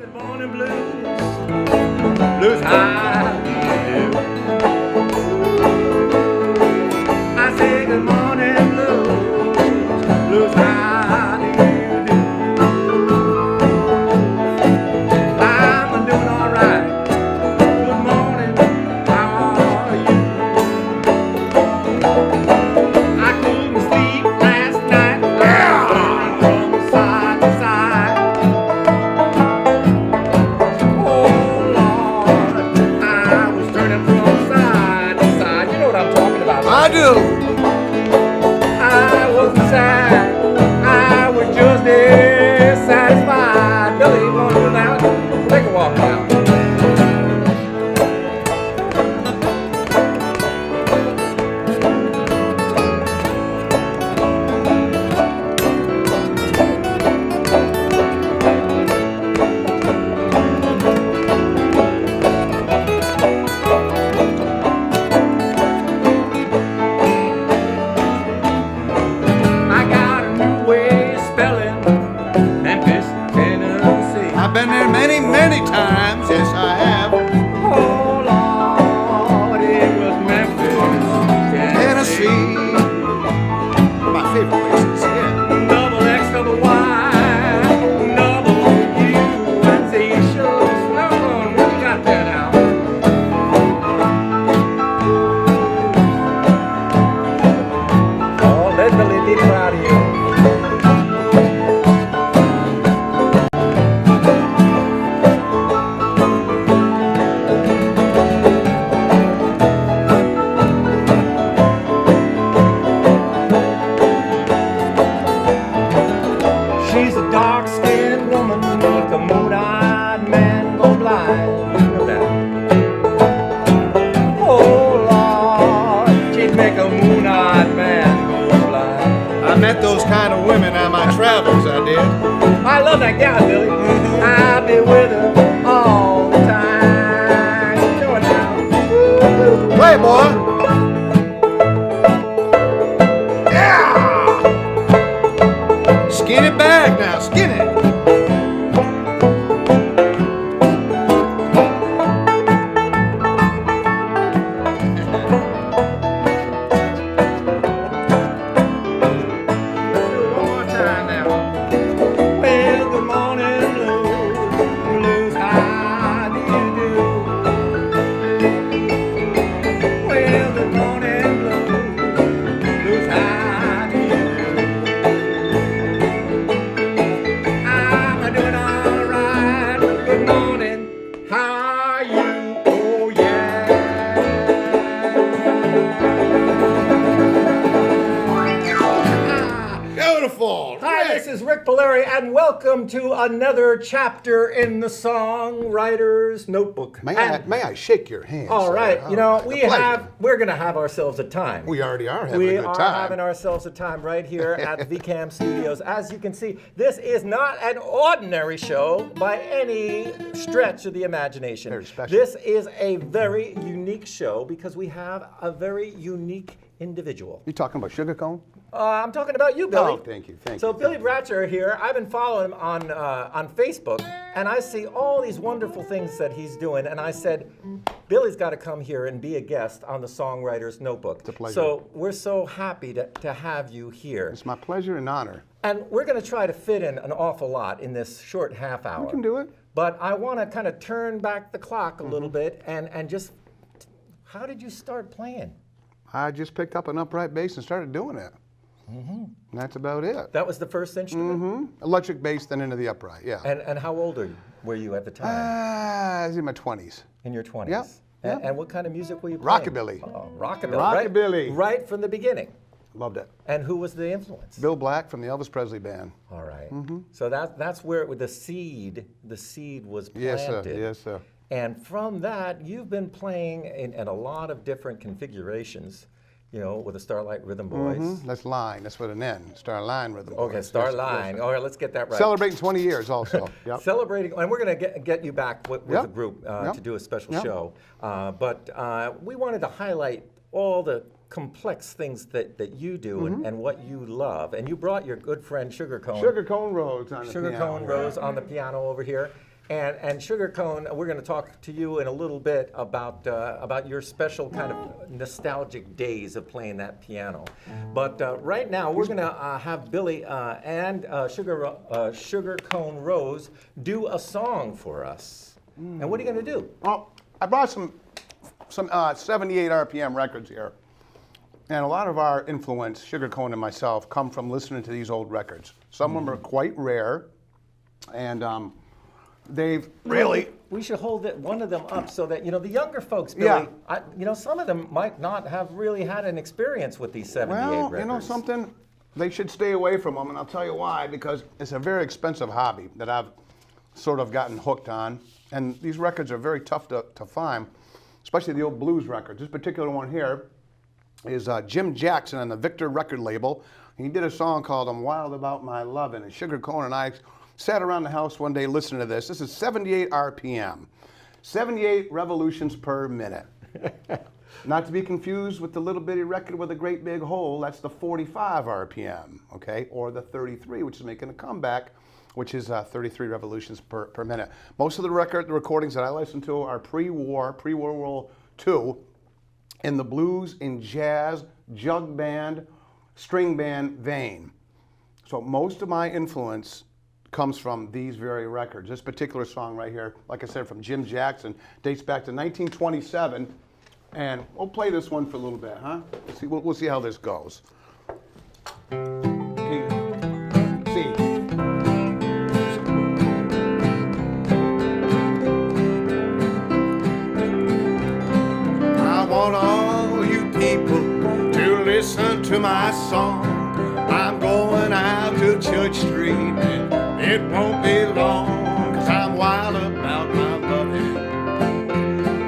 Good morning blues, blues how do you do? I say good morning blues, blues how do you do? I'm doing all right. Good morning, how are you? I couldn't sleep last night. Yeah. From side to side. I do. I wasn't sad. I was just dissatisfied. Billy, you want to do that? Take a walk now. Been there many, many times. Yes, I have. Oh, Lord, it was Memphis, Tennessee. My favorite places, yeah. Double X, double Y, double U, and Z shows. No, what you got there now? Oh, let Billy be proud of you. Those kind of women on my travels, I did. I love that gal, Billy. I'll be with her all the time. Do it now. Play, boy. Yeah! Skin it back now, skin it. This is Rik Palieri, and welcome to another chapter in the Songwriter's Notebook. May I shake your hand? All sir? right, you know, Pleasure. we're going to have ourselves a time. We already are having a good time. We are having ourselves a time right here at the VCAM studios. As you can see, this is not an ordinary show by any stretch of the imagination. Very special. This is a very unique show because we have a very unique individual. You talking about Sugar Cone? I'm talking about you, Billy. Oh, thank you. So Billy Bratcher here, I've been following him on Facebook, and I see all these wonderful things that he's doing, and I said, Billy's got to come here and be a guest on the Songwriter's Notebook. It's a pleasure. So we're so happy to have you here. It's my pleasure and honor. And we're going to try to fit in an awful lot in this short half hour. We can do it. But I want to kind of turn back the clock a little bit and just, how did you start playing? I just picked up an upright bass and started doing it. And that's about it. That was the first instrument? Electric bass, then into the upright, yeah. And how old were you at the time? I was in my 20s. In your 20s? Yep. And what kind of music were you playing? Rockabilly. Oh, rockabilly. Rockabilly. Right from the beginning. Loved it. And who was the influence? Bill Black from the Elvis Presley Band. All right. So that's where the seed was planted. Yes, sir. Yes, sir. And from that, you've been playing in a lot of different configurations. You know, with the Starlight Rhythm Boys. That's line. That's with an N. Starline Rhythm Boys. Okay, Starline. All right, let's get that right. Celebrating 20 years also. Yep. Celebrating, and we're going to get you back with the group to do a special show. But we wanted to highlight all the complex things that you do and what you love. And you brought your good friend Sugar Cone. Sugar Cone Rose on the piano. Sugar Cone Rose on the piano over here. And Sugar Cone, we're going to talk to you in a little bit about your special kind of nostalgic days of playing that piano. But right now, we're going to have Billy and Sugar Cone Rose do a song for us. And what are you going to do? Well, I brought some 78 RPM records here. And a lot of our influence, Sugar Cone and myself, come from listening to these old records. Some of them are quite rare, and they've really... We should hold one of them up so that, the younger folks, Billy, some of them might not have really had an experience with these 78 records. Well, you know something? They should stay away from them, and I'll tell you why. Because it's a very expensive hobby that I've sort of gotten hooked on. And these records are very tough to find, especially the old blues records. This particular one here is Jim Jackson on the Victor record label. He did a song called I'm Wild About My Lovin', and Sugar Cone and I sat around the house one day listening to this. This is 78 RPM, 78 revolutions per minute. Not to be confused with the little bitty record with a great big hole. That's the 45 RPM, okay? Or the 33, which is making a comeback, which is 33 revolutions per minute. Most of the recordings that I listen to are pre-World War II, in the blues, in jazz, jug band, string band vein. So most of my influence comes from these very records. This particular song right here, like I said, from Jim Jackson, dates back to 1927. And we'll play this one for a little bit, huh? We'll see how this goes. Listen to my song. I'm going out to Church Street, and it won't be long, 'cause I'm wild about my loving.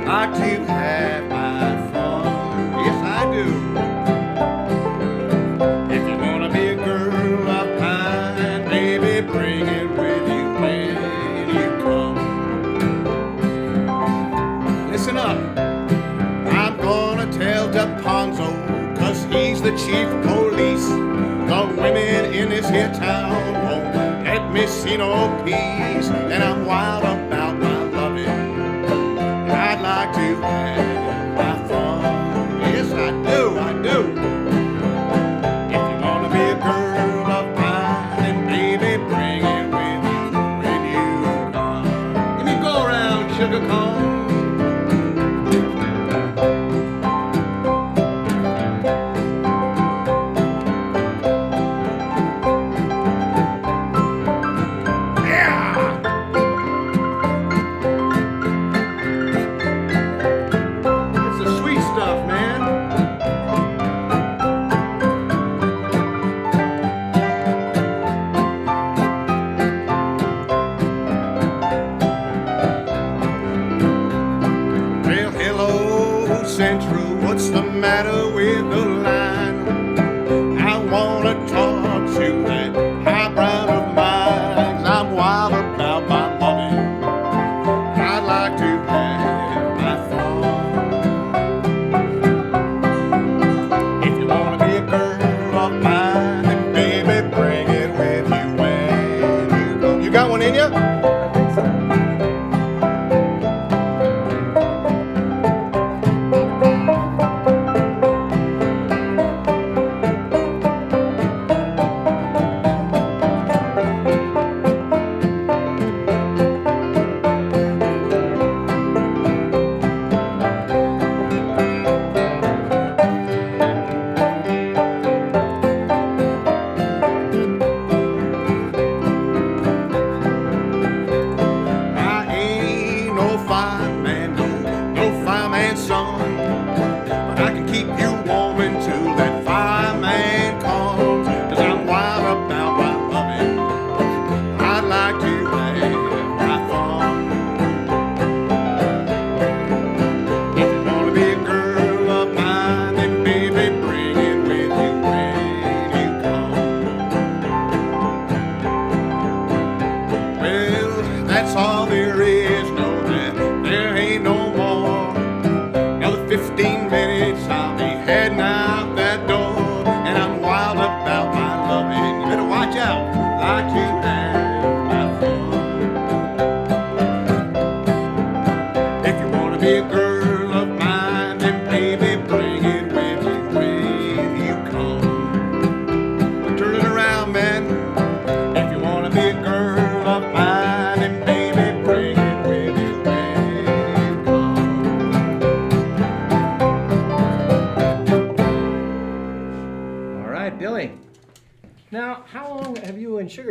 Like to have my fun. Yes, I do. If you wanna be a girl of mine, baby, bring it with you when you come. Listen up. I'm gonna tell DePonzo, he's the chief of police. The women in this here town won't let me see no peace. And I'm wild about my loving, and I'd like to have my fun. Yes, I do. If you wanna be a girl of mine, then baby, bring it with you when you come. Give me a go around, Sugar Cone. What's the matter with the line? I wanna talk to that highbrow of mine. 'Cause I'm wild about my loving. I'd like to have my fun. If you wanna be a girl of mine, then baby, bring it with you when you go. You got one in you? I think so.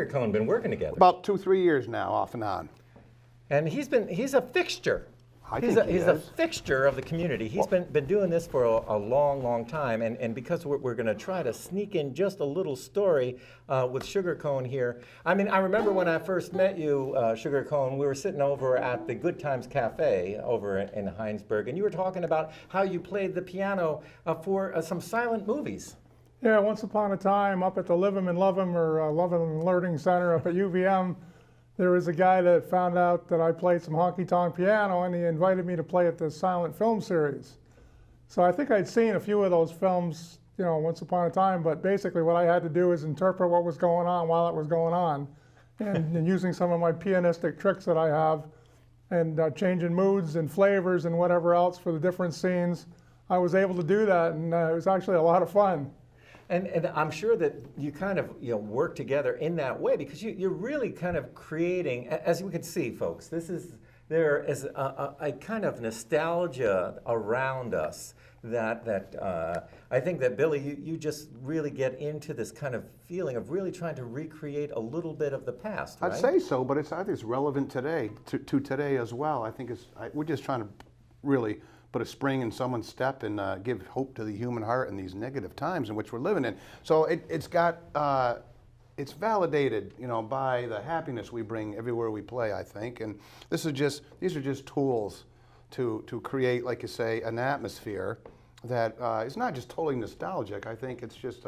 Sugar Cone been working together? About 2-3 years now, off and on. And he's a fixture. He's a fixture of the community. He's been doing this for a long time, and because we're going to try to sneak in just a little story with Sugar Cone here. I mean, I remember when I first met you, Sugar Cone, we were sitting over at the Good Times Cafe over in Heinsberg, and you were talking about how you played the piano for some silent movies. Yeah, once upon a time up at the Live 'em and Love 'em or Love 'em and Learning Center up at UVM, there was a guy that found out that I played some honky-tonk piano, and he invited me to play at the silent film series. So I think I'd seen a few of those films, you know, once upon a time, but basically what I had to do is interpret what was going on while it was going on, and using some of my pianistic tricks that I have, and changing moods and flavors and whatever else for the different scenes. I was able to do that, and it was actually a lot of fun. And I'm sure that you kind of work together in that way, because you're really kind of creating, as we can see, folks, there is a kind of nostalgia around us that I think that, Billy, you just really get into this kind of feeling of really trying to recreate a little bit of the past, right? I'd say so, but I think it's relevant today, to today as well. I think we're just trying to really put a spring in someone's step and give hope to the human heart in these negative times in which we're living in. So it's validated, by the happiness we bring everywhere we play, I think. And these are just tools to create, like you say, an atmosphere that is not just totally nostalgic. I think it's just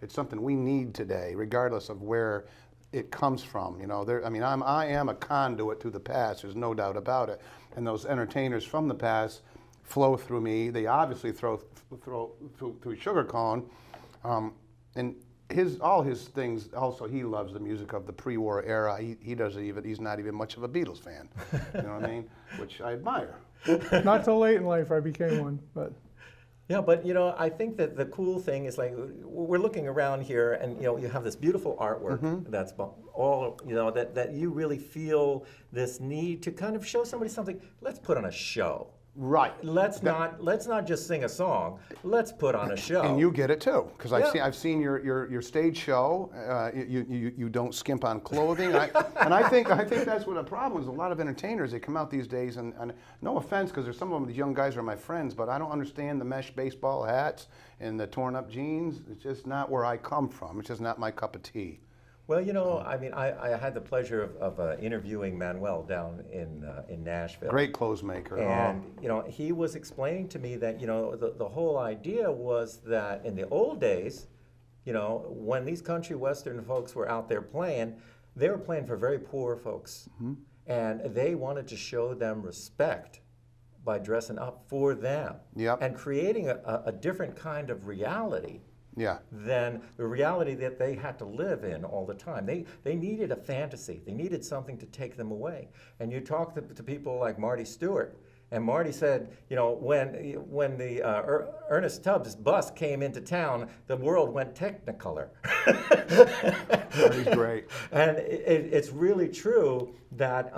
it's something we need today, regardless of where it comes from. I am a conduit to the past. There's no doubt about it. And those entertainers from the past flow through me. They obviously through Sugar Cone, and all his things. Also, he loves the music of the pre-war era. He's not even much of a Beatles fan. You know what I mean? Which I admire. Not till late in life I became one, but. Yeah, but I think that the cool thing is, like, we're looking around here, and you have this beautiful artwork that's all that you really feel this need to kind of show somebody something. Let's put on a show. Right. Let's not just sing a song. Let's put on a show. And you get it too, because I've seen your stage show. You don't skimp on clothing, and I think that's what the problem is. A lot of entertainers, they come out these days, and no offense, because there's some of them, these young guys are my friends, but I don't understand the mesh baseball hats and the torn up jeans. It's just not where I come from. It's just not my cup of tea. Well, I had the pleasure of interviewing Manuel down in Nashville. Great clothes maker. And, he was explaining to me that, the whole idea was that in the old days, when these country western folks were out there playing, they were playing for very poor folks. Mm-hmm. And they wanted to show them respect by dressing up for them. Yep. And creating a different kind of reality. Yeah. Than the reality that they had to live in all the time. They needed a fantasy. They needed something to take them away. And you talk to people like Marty Stewart, and Marty said, when the Ernest Tubbs bus came into town, the world went Technicolor. Marty's great. And it's really true that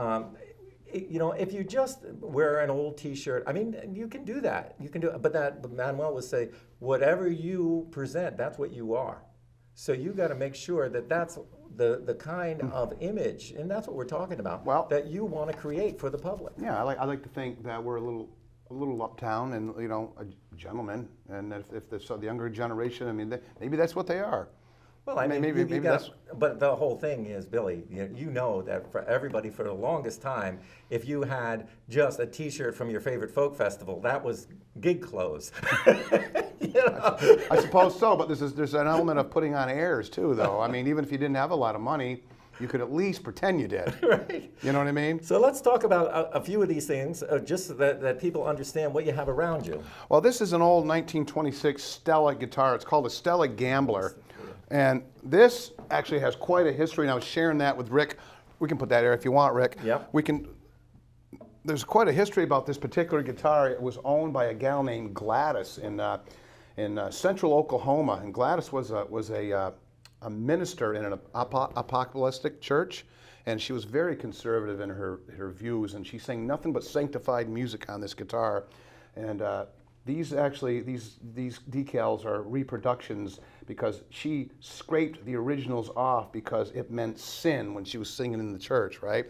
if you just wear an old T-shirt, you can do that. You can do it. But Manuel would say, whatever you present, that's what you are. So you got to make sure that that's the kind of image, and that's what we're talking about, that you want to create for the public. Yeah, I like to think that we're a little uptown and, a gentleman. And if the younger generation, maybe that's what they are. Well, maybe that's. But the whole thing is, Billy, you know that for everybody, for the longest time, if you had just a T-shirt from your favorite folk festival, that was gig clothes. I suppose so, but there's an element of putting on airs too, though. Even if you didn't have a lot of money, you could at least pretend you did. Right. You know what I mean? So let's talk about a few of these things, just so that people understand what you have around you. Well, this is an old 1926 Stella guitar. It's called a Stella Gambler. And this actually has quite a history, and I was sharing that with Rik. We can put that there if you want, Rik. Yep. There's quite a history about this particular guitar. It was owned by a gal named Gladys in central Oklahoma, and Gladys was a minister in an apocalyptic church, and she was very conservative in her views, and she sang nothing but sanctified music on this guitar. And these decals are reproductions because she scraped the originals off because it meant sin when she was singing in the church, right?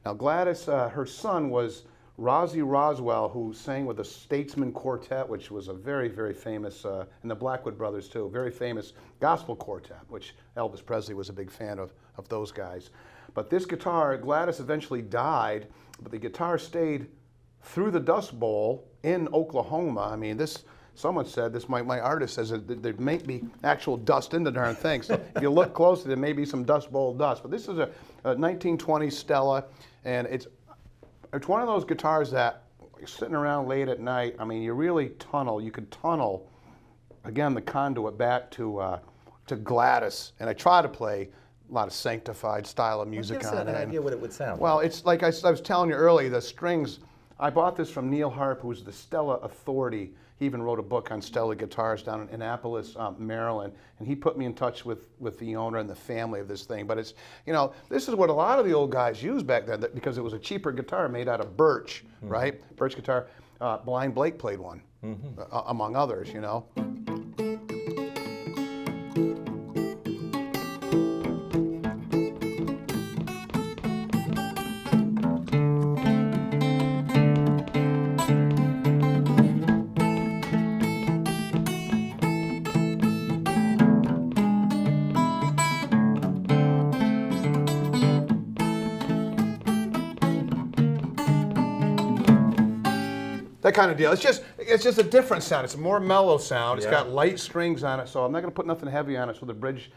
Now Gladys, her son was Rozzy Roswell, who sang with the Statesman Quartet, which was a very, very famous, and the Blackwood Brothers too, very famous gospel quartet, which Elvis Presley was a big fan of those guys. But this guitar, Gladys eventually died, but the guitar stayed through the Dust Bowl in Oklahoma. I mean, someone said this, my artist says that there may be actual dust in the darn thing. So if you look closely, there may be some Dust Bowl dust. But this is a 1920 Stella, and it's one of those guitars that you're sitting around late at night. I mean, you really you could tunnel, again, the conduit back to Gladys. And I try to play a lot of sanctified style of music on it. An idea what it would sound Well, like. it's like I was telling you earlier, the strings, I bought this from Neil Harp, who's the Stella authority. He even wrote a book on Stella Guitars down in Annapolis, Maryland, and he put me in touch with the owner and the family of this thing. But it's, this is what a lot of the old guys used back then because it was a cheaper guitar made out of birch, right? Birch guitar. Blind Blake played one, among others, That kind of deal. It's just a different sound. It's a more mellow sound. It's got light strings on it, so I'm not going to put nothing heavy on it. So the bridge,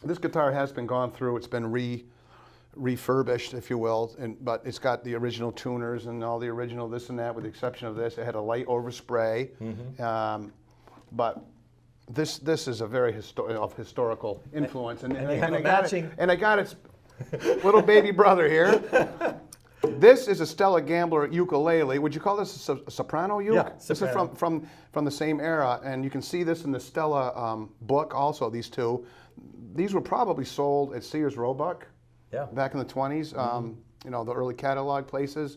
this guitar has been gone through. It's been refurbished, if you will, but it's got the original tuners and all the original this and that, with the exception of this. It had a light overspray, but this is a very historical influence, and I got its little baby brother here. This is a Stella Gambler ukulele. Would you call this a soprano uke? Yeah, This is from the same era, and you can see this in the Stella book also, these two. These were probably sold at Sears Roebuck back in the 20s, the early catalog places.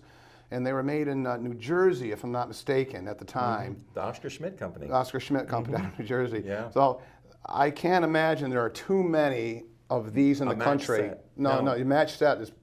And they were made in New Jersey, if I'm not mistaken, at the time. The Oscar Schmidt Company. The Oscar Schmidt Company out of New Jersey. Yeah. So I can't imagine there are too many of these in the country. No, the match set is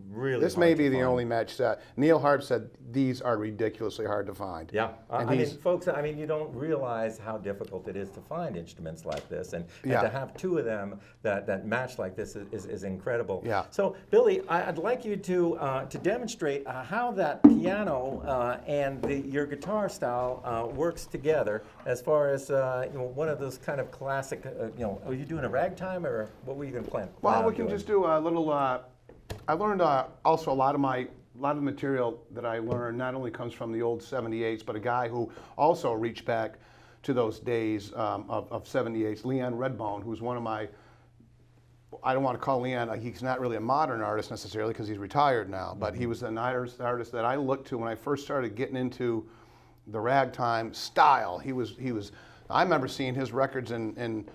really this may be the only match set. Neil Harp said these are ridiculously hard to find. Yeah, I mean, folks, you don't realize how difficult it is to find instruments like this, and to have two of them that match like this is incredible. Yeah. So, Billy, I'd like you to demonstrate how that piano and your guitar style works together, as far as one of those kind of classic. Are you doing a ragtime, or what were you going to plan? Well, we can just do a little. I learned also a lot of the material that I learned not only comes from the old 78s, but a guy who also reached back to those days of 78s, Leon Redbone, who's one of my, I don't want to call Leon, he's not really a modern artist necessarily because he's retired now, but he was an artist that I looked to when I first started getting into the ragtime style. He was. I remember seeing his records in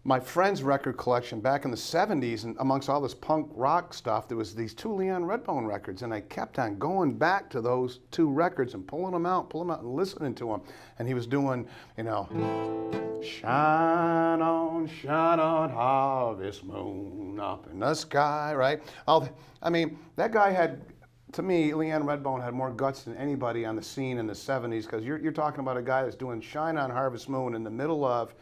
my friend's record collection back in the 70s, and amongst all this punk rock stuff, there was these two Leon Redbone records, and I kept on going back to those two records and pulling them out and listening to them. And he was doing, shine on, harvest moon up in the sky, right? That guy had, to me, Leon Redbone had more guts than anybody on the scene in the 70s, because you're talking about a guy that's doing Shine on Harvest Moon in the middle of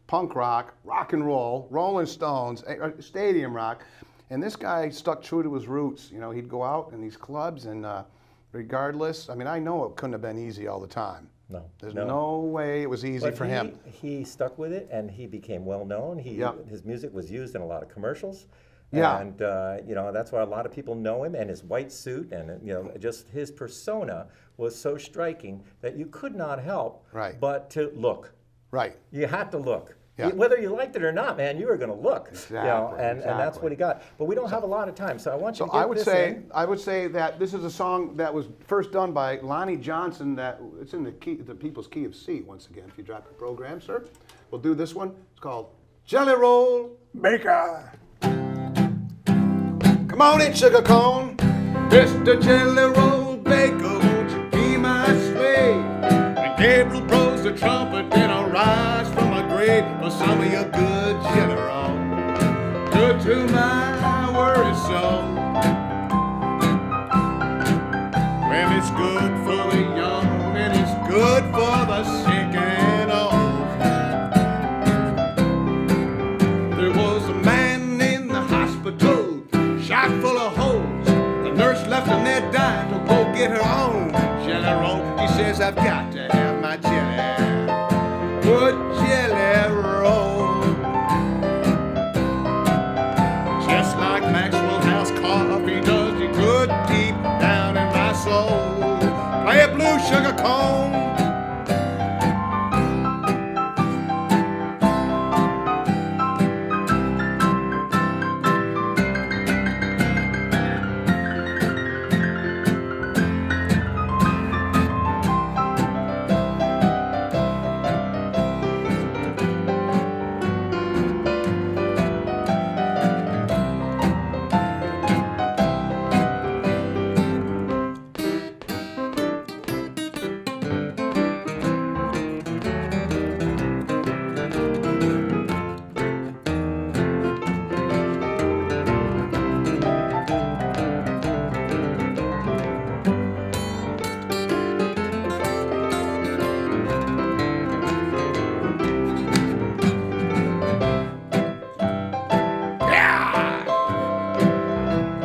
punk rock, rock and roll, Rolling Stones, stadium rock, and this guy stuck true to his roots. He'd go out in these clubs, and regardless, I know it couldn't have been easy all the time. No. There's no way it was easy for him. He stuck with it, and he became well known. His music was used in a lot of commercials. Yeah. And that's why a lot of people know him, and his white suit, and just his persona was so striking that you could not help but to look. Right. You had to look. Yeah. Whether you liked it or not, man, you were going to look. Exactly. And that's what he got. But we don't have a lot of time, so I want you to get this in. I would say that this is a song that was first done by Lonnie Johnson. It's in the people's key of C. Once again, if you drop the program, sir, we'll do this one. It's called Jelly Roll Baker. Come on in, sugar cone, Mr. Jelly Roll Baker, won't you be my slave? some of your good general, good to my worried soul. Well, it's good for the young and it's good for the sick and old. There was a man in the hospital, shot full of holes. The nurse left him there dying to go get her own jelly roll. She says, I've got to have my jelly, good jelly roll. Just like Maxwell House coffee does you good deep down in my soul. Play a blue sugar cone.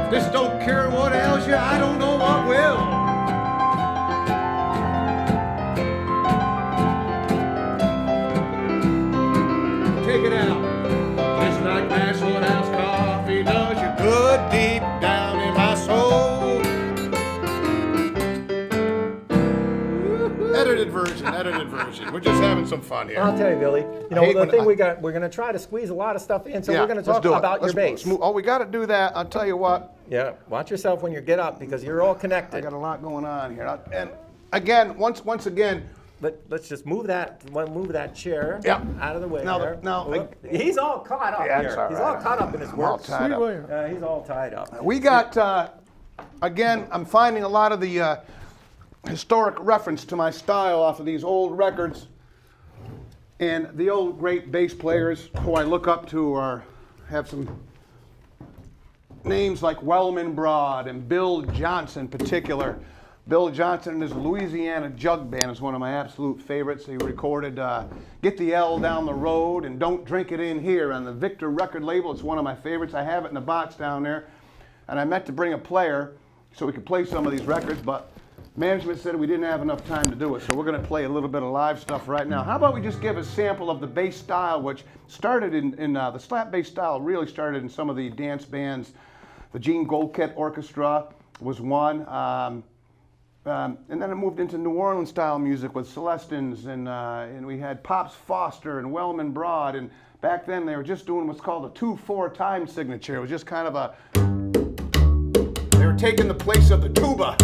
This don't care what ails you, I don't know what will. Take it out. Just like Maxwell House coffee does you good deep down in my soul. Edited version. We're just having some fun here. I'll tell you, Billy. You know, hate the when thing we're going to try to squeeze a lot of stuff in, so we're going to talk about your bass. Oh, we got to do that. I'll tell you what. Yeah, watch yourself when you get up because you're all I connected. got a lot going on here. And again, once again, Let's just move that chair Yeah. out of the way. Now, there. now, Whoop. He's all caught up Yeah, here. it's all He's right. all caught up in his I'm all work. tied up. He's all tied up. We got, again, I'm finding a lot of the historic reference to my style off of these old records. And the old great bass players who I look up to have some names like Wellman Broad and Bill Johnson in particular. Bill Johnson and his Louisiana Jug Band is one of my absolute favorites. He recorded Get the L Down the Road and Don't Drink It In Here on the Victor record label. It's one of my favorites. I have it in the box down there. And I meant to bring a player so we could play some of these records, but management said we didn't have enough time to do it, so we're going to play a little bit of live stuff right now. How about we just give a sample of the bass style, which started in the slap bass style really started in some of the dance bands. The Gene Goldkett Orchestra was one. And then it moved into New Orleans style music with Celestins, and we had Pops Foster and Wellman Broad. And back then they were just doing what's called a 2/4 time signature. It was just kind of they were taking the place of the tuba,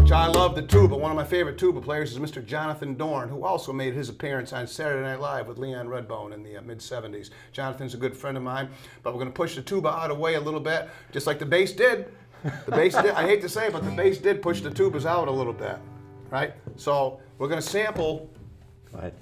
which I love the tuba. One of my favorite tuba players is Mr. Jonathan Dorn, who also made his appearance on Saturday Night Live with Leon Redbone in the mid-'70s. Jonathan's a good friend of mine, but we're going to push the tuba out of the way a little bit, just like the bass did. The bass did, I hate to say it, but the bass did push the tubas out a little bit, right? So we're going to sample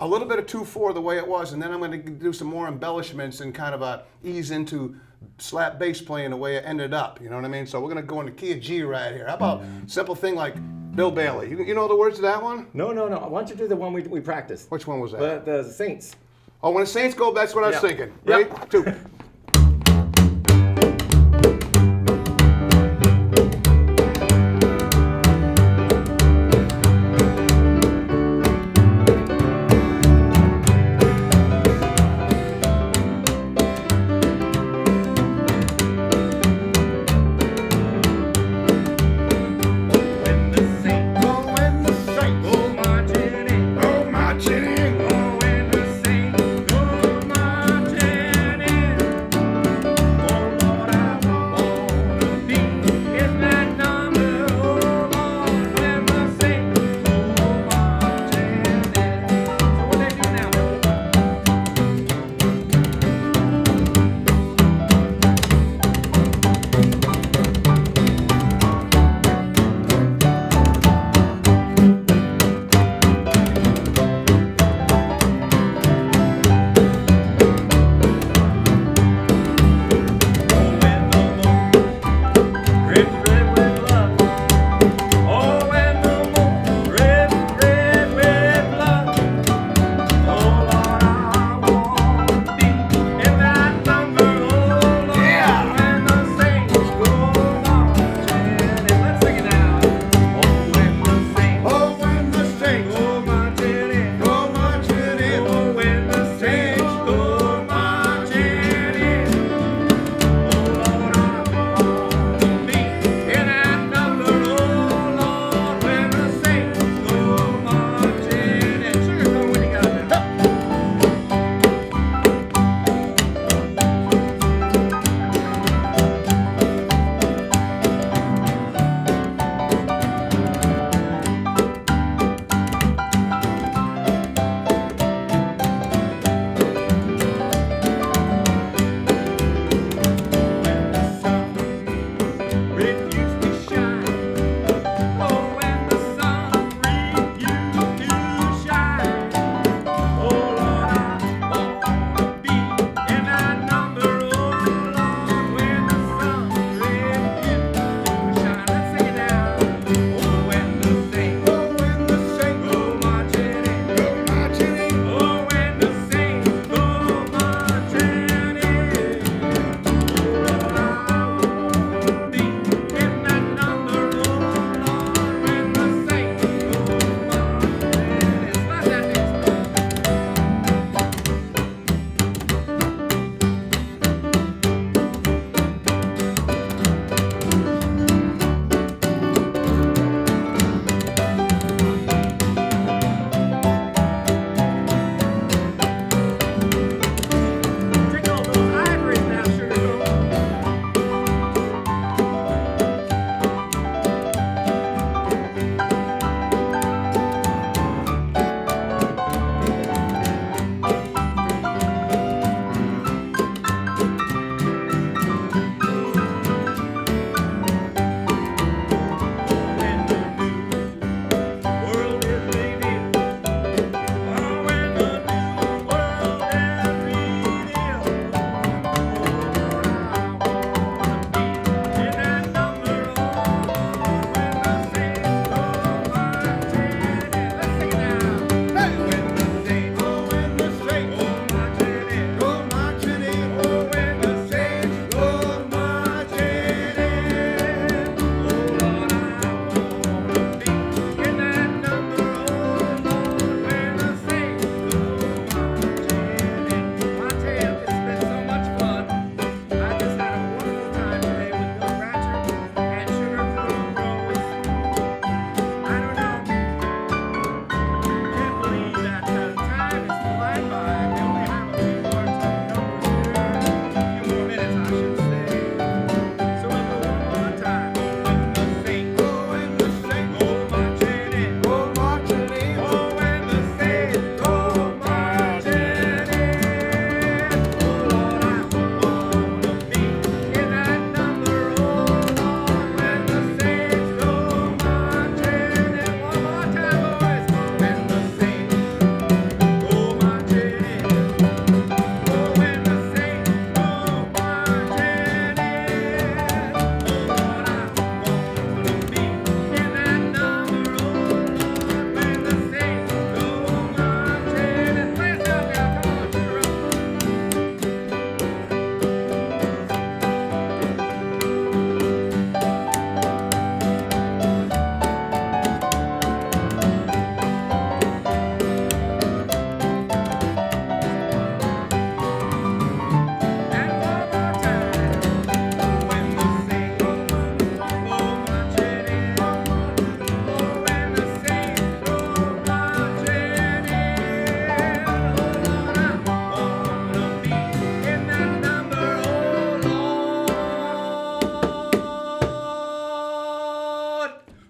a little bit of 2/4 the way it was, and then I'm going to do some more embellishments and kind of ease into slap bass playing the way it ended up, you know what I mean? So we're going to go into key of G right here. How about simple thing like Bill Bailey? You know the words to that one? No. Why don't you do the one we practiced? Which one was that? The Saints. Oh, when the Saints go, that's what I was Yeah. thinking. Yeah. Right? 2.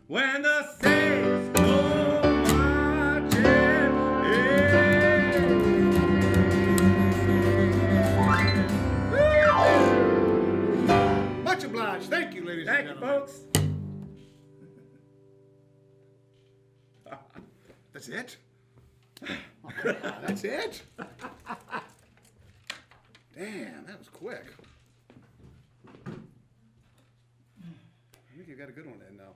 when the saints go marching in. Much obliged. Thank you, ladies Thank and you, gentlemen. folks. That's it? That's it? Damn, that was quick. I think you got a good one in now.